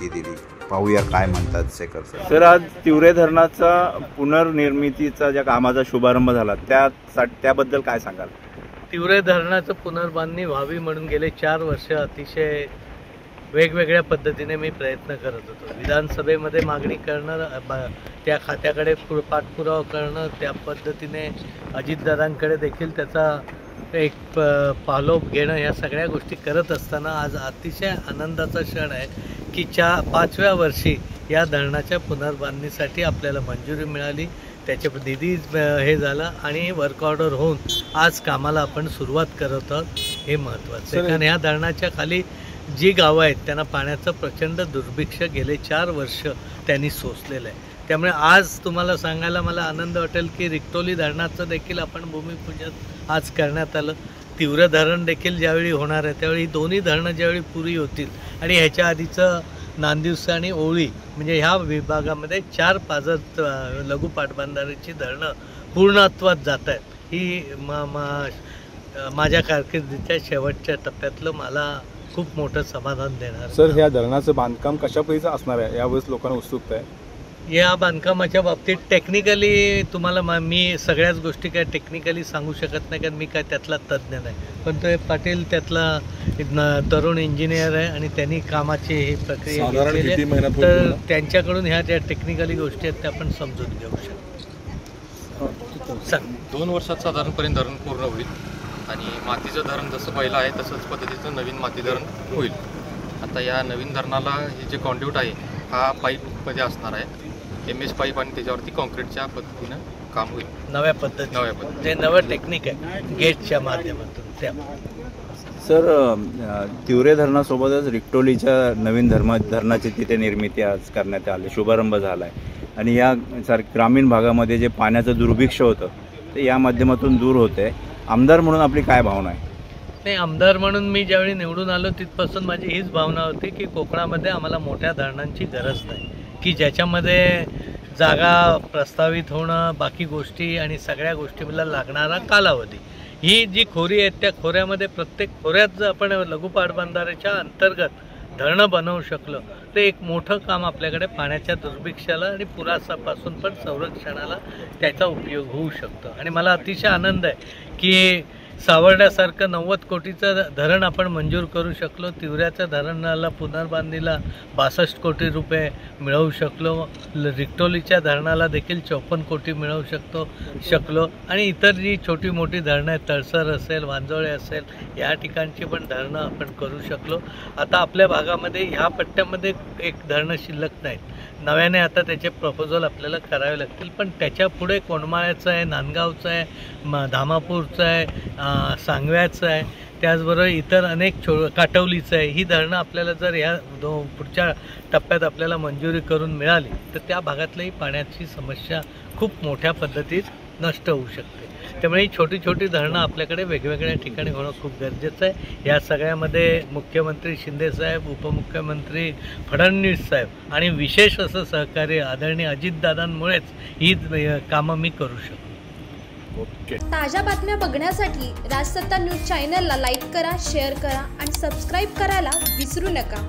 माहिती दिली. पाहूया काय म्हणतात शेखर सर. सर, आज तिवरे धरणाचा पुनर्निर्मितीचा ज्या कामाचा शुभारंभ झाला त्याबद्दल काय सांगाल? तिवरे धरणाचं पुनर्बांधणी व्हावी म्हणून गेले 4 वर्ष अतिशय वेगवेगळ्या पद्धतीने मी प्रयत्न करत होतो. विधानसभेमध्ये मागणी करणं, त्या खात्याकडे पाठपुरावा करणं, त्या पद्धतीने अजितदादांकडे देखील त्याचा एक पालोप घेणं, या सगळ्या गोष्टी करत असताना आज अतिशय आनंदाचा क्षण आहे की 5व्या वर्षी या धरणाच्या पुनर्बांधणीसाठी आपल्याला मंजुरी मिळाली, त्याचे निधी हे झालं आणि वर्क ऑर्डर होऊन आज कामाला आपण सुरुवात करत आहोत. हे महत्त्वाचं आहे, कारण या धरणाच्या खाली जी गावं आहेत त्यांना पाण्याचं प्रचंड दुर्भिक्ष गेले 4 वर्ष त्यांनी सोसलेलं आहे. त्यामुळे आज तुम्हाला सांगायला मला आनंद वाटेल की रिक्टोली धरणाचं देखील आपण भूमिपूजन आज करण्यात आलं. तिवरे धरण देखील ज्यावेळी होणार आहे त्यावेळी दोन्ही धरणं ज्यावेळी पुरी होतील आणि ह्याच्या आधीचं नांदिवस आणि ओळी म्हणजे ह्या विभागामध्ये 4 पाझर लघु पाटबंधारेची धरणं पूर्णत्वात जात आहेत. ही माझ्या कारकिर्दीच्या शेवटच्या टप्प्यातलं मला खूप मोठं समाधान देणार. सर, ह्या धरणाचं बांधकाम कशा पद्धतीचं असणार आहे यावेळेस लोकांना उत्सुकता आहे? या बांधकामाच्या बाबतीत टेक्निकली तुम्हाला मी सगळ्याच गोष्टी काय टेक्निकली सांगू शकत नाही, कारण मी काय त्यातला तज्ज्ञ नाही. पण तो पाटील त्यातला तरुण इंजिनियर आहे आणि त्यांनी कामाची ही प्रक्रिया केली, तर त्यांच्याकडून ह्या ज्या टेक्निकली गोष्टी आहेत त्या आपण समजून घेऊ शकतो. 2 वर्षात साधारणपर्यंत धरण पूर्ण होईल आणि मातीचं धरण जसं पहिलं आहे तसंच पद्धतीचं नवीन माती धरण होईल. आता या नवीन धरणाला हे जे कॉन्ड्यूट आहे हा पाईपमध्ये असणार आहे, MS पाईप, आणि त्याच्यावरती कॉन्क्रीटच्या पद्धतीनं काम होईल. नव्या पद्धती जे नवं टेक्निक आहे गेटच्या माध्यमातून. त्या सर, तिवरे धरणासोबतच रिक्टोलीच्या नवीन धरणाची तिथे निर्मिती आज करण्यात आली, शुभारंभ झाला आहे आणि या ग्रामीण भागामध्ये जे पाण्याचं दुर्भिक्ष होतं ते या माध्यमातून दूर होते. आमदार म्हणून आपली काय भावना आहे? नाही, आमदार म्हणून मी ज्यावेळी निवडून आलो तिथपासून माझी हीच भावना होती की कोकणामध्ये आम्हाला मोठ्या धरणांची गरज नाही, की ज्याच्यामध्ये जागा प्रस्तावित होणं, बाकी गोष्टी आणि सगळ्या गोष्टीला लागणारा कालावधी, ही जी खोरी आहेत त्या खोऱ्यामध्ये प्रत्येक खोऱ्यात जर आपण लघु पाटबंधारेच्या अंतर्गत धरणं बनवू शकलो तर एक मोठं काम आपल्याकडे पाण्याच्या दुर्भिक्षाला आणि पुरापासून पण संरक्षणाला त्याचा उपयोग होऊ शकतो. आणि मला अतिशय आनंद आहे की सावर्ड्यासारखं 90 कोटीचं धरण आपण मंजूर करू शकलो, तिवऱ्याच्या धरणाला पुनर्बांधणीला 62 कोटी रुपये मिळवू शकलो, रिक्टोलीच्या धरणाला देखील 54 कोटी मिळवू शकलो आणि इतर जी छोटी मोठी धरणं आहेत, तळसर असेल, वांजोळे असेल, या ठिकाणची पण धरणं आपण करू शकलो. आता आपल्या भागामध्ये ह्या पट्ट्यामध्ये एक धरणं शिल्लक नाहीत, नव्याने आता त्याचे प्रपोजल आपल्याला करावे लागतील. पण त्याच्या पुढे कोंडमाळ्याचं आहे, नांदगावचं आहे, धामापूरचं आहे, सांगव्याचं आहे, त्याचबरोबर इतर अनेक काटवलीचं आहे. ही धरणं आपल्याला जर ह्या पुढच्या टप्प्यात आपल्याला मंजुरी करून मिळाली तर त्या भागातली पाण्याची समस्या खूप मोठ्या पद्धतीत नष्ट होऊ शकते. त्यामुळे ही छोटी छोटी धरणं आपल्याकडे वेगवेगळ्या ठिकाणी होणं खूप गरजेचं आहे. या सगळ्यामध्ये मुख्यमंत्री शिंदेसाहेब, उपमुख्यमंत्री फडणवीस साहेब आणि विशेष असं सहकार्य आदरणीय अजितदादांमुळेच ही कामं मी करू शकतो. ताज्या बातम्या बघण्यासाठी राजसत्ता न्यूज चॅनलला लाईक करा, शेअर करा आणि सबस्क्राईब करायला विसरू नका.